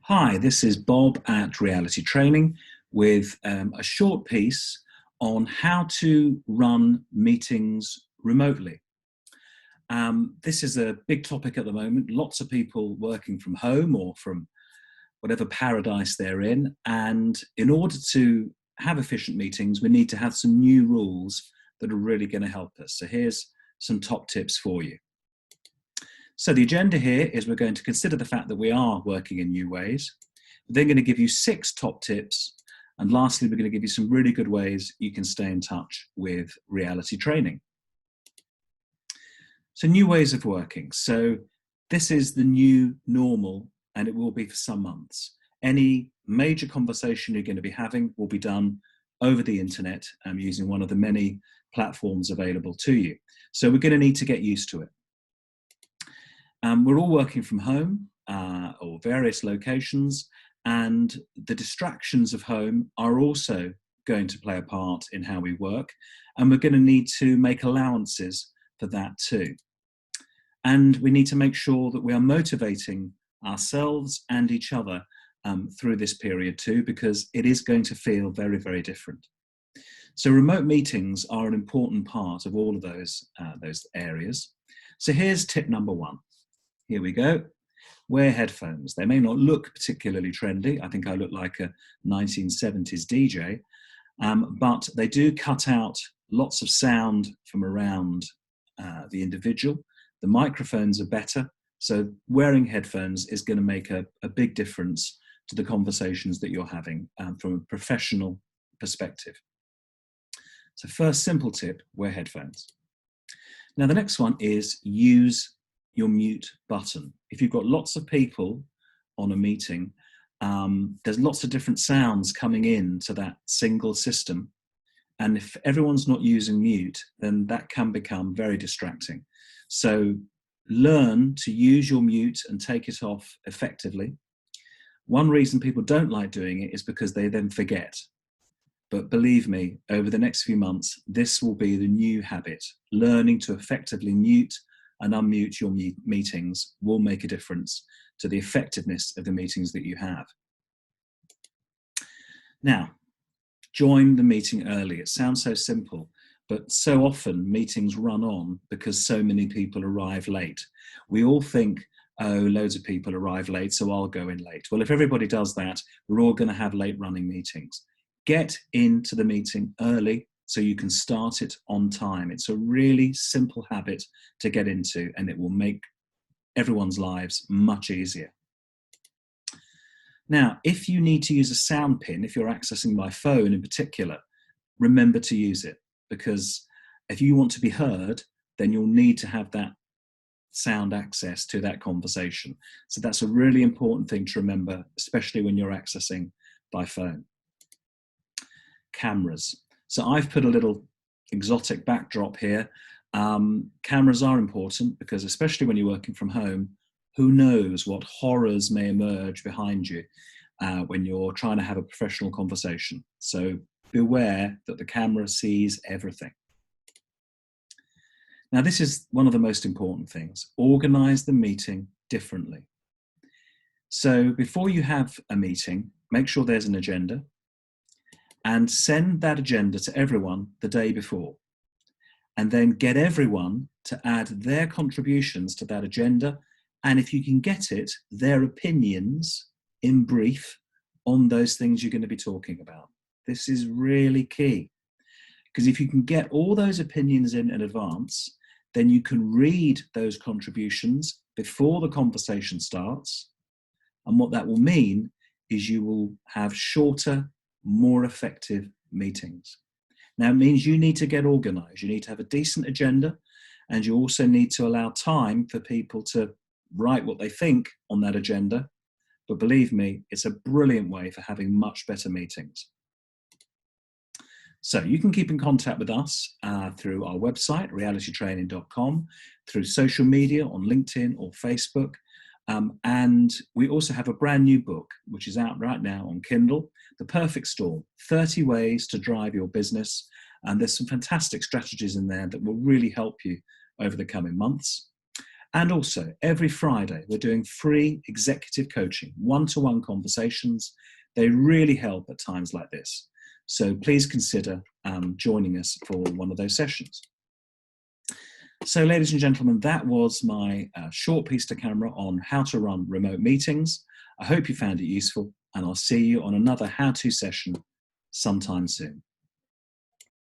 Hi, this is Bob at Reality Training with a short piece on how to run meetings remotely. This is a big topic at the moment. Lots of people working from home or from whatever paradise they're in. And in order to have efficient meetings, we need to have some new rules that are really going to help us. So here's some top tips for you. So the agenda here is we're going to consider the fact that we are working in new ways. We're then going to give you 6 top tips. And lastly, we're going to give you some really good ways you can stay in touch with reality training. So new ways of working. So this is the new normal, and it will be for some months. Any major conversation you're going to be having will be done over the internet using one of the many platforms available to you. So we're going to need to get used to it. We're all working from home or various locations, and the distractions of home are also going to play a part in how we work, and we're going to need to make allowances for that too. And we need to make sure that we are motivating ourselves and each other through this period too, because it is going to feel very, very different. So remote meetings are an important part of all of those areas. So here's tip number 1. Here we go. Wear headphones. They may not look particularly trendy. I think I look like a 1970s DJ, but they do cut out lots of sound from around the individual. The microphones are better, so wearing headphones is going to make a big difference to the conversations that you're having from a professional perspective. So first simple tip, wear headphones. Now the next one is use your mute button. If you've got lots of people on a meeting, there's lots of different sounds coming in to that single system. And if everyone's not using mute, then that can become very distracting. So learn to use your mute and take it off effectively. One reason people don't like doing it is because they then forget. But believe me, over the next few months, this will be the new habit. Learning to effectively mute and unmute your meetings will make a difference to the effectiveness of the meetings that you have. Now, join the meeting early. It sounds so simple, but so often meetings run on because so many people arrive late. We all think, oh, loads of people arrive late, so I'll go in late. Well, if everybody does that, we're all going to have late running meetings. Get into the meeting early so you can start it on time. It's a really simple habit to get into, and it will make everyone's lives much easier. Now, if you need to use a sound pin, if you're accessing by phone in particular, remember to use it, because if you want to be heard, then you'll need to have that sound access to that conversation. So that's a really important thing to remember, especially when you're accessing by phone. Cameras. So I've put a little exotic backdrop here. Cameras are important because, especially when you're working from home, who knows what horrors may emerge behind you when you're trying to have a professional conversation. So beware that the camera sees everything. Now, this is one of the most important things. Organize the meeting differently. So before you have a meeting, make sure there's an agenda, and send that agenda to everyone the day before. And then get everyone to add their contributions to that agenda. And if you can get it, their opinions in brief on those things you're going to be talking about. This is really key. Because if you can get all those opinions in advance, then you can read those contributions before the conversation starts. And what that will mean is you will have shorter, more effective meetings. Now, it means you need to get organized. You need to have a decent agenda, and you also need to allow time for people to write what they think on that agenda. But believe me, it's a brilliant way for having much better meetings. So you can keep in contact with us through our website, realitytraining.com, through social media on LinkedIn or Facebook. And we also have a brand new book, which is out right now on Kindle, The Perfect Storm, 30 Ways to Drive Your Business. And there's some fantastic strategies in there that will really help you over the coming months. And also, every Friday, we're doing free executive coaching, one-to-one conversations. They really help at times like this. So please consider joining us for one of those sessions. So, ladies and gentlemen, that was my short piece to camera on how to run remote meetings. I hope you found it useful, and I'll see you on another how-to session sometime soon.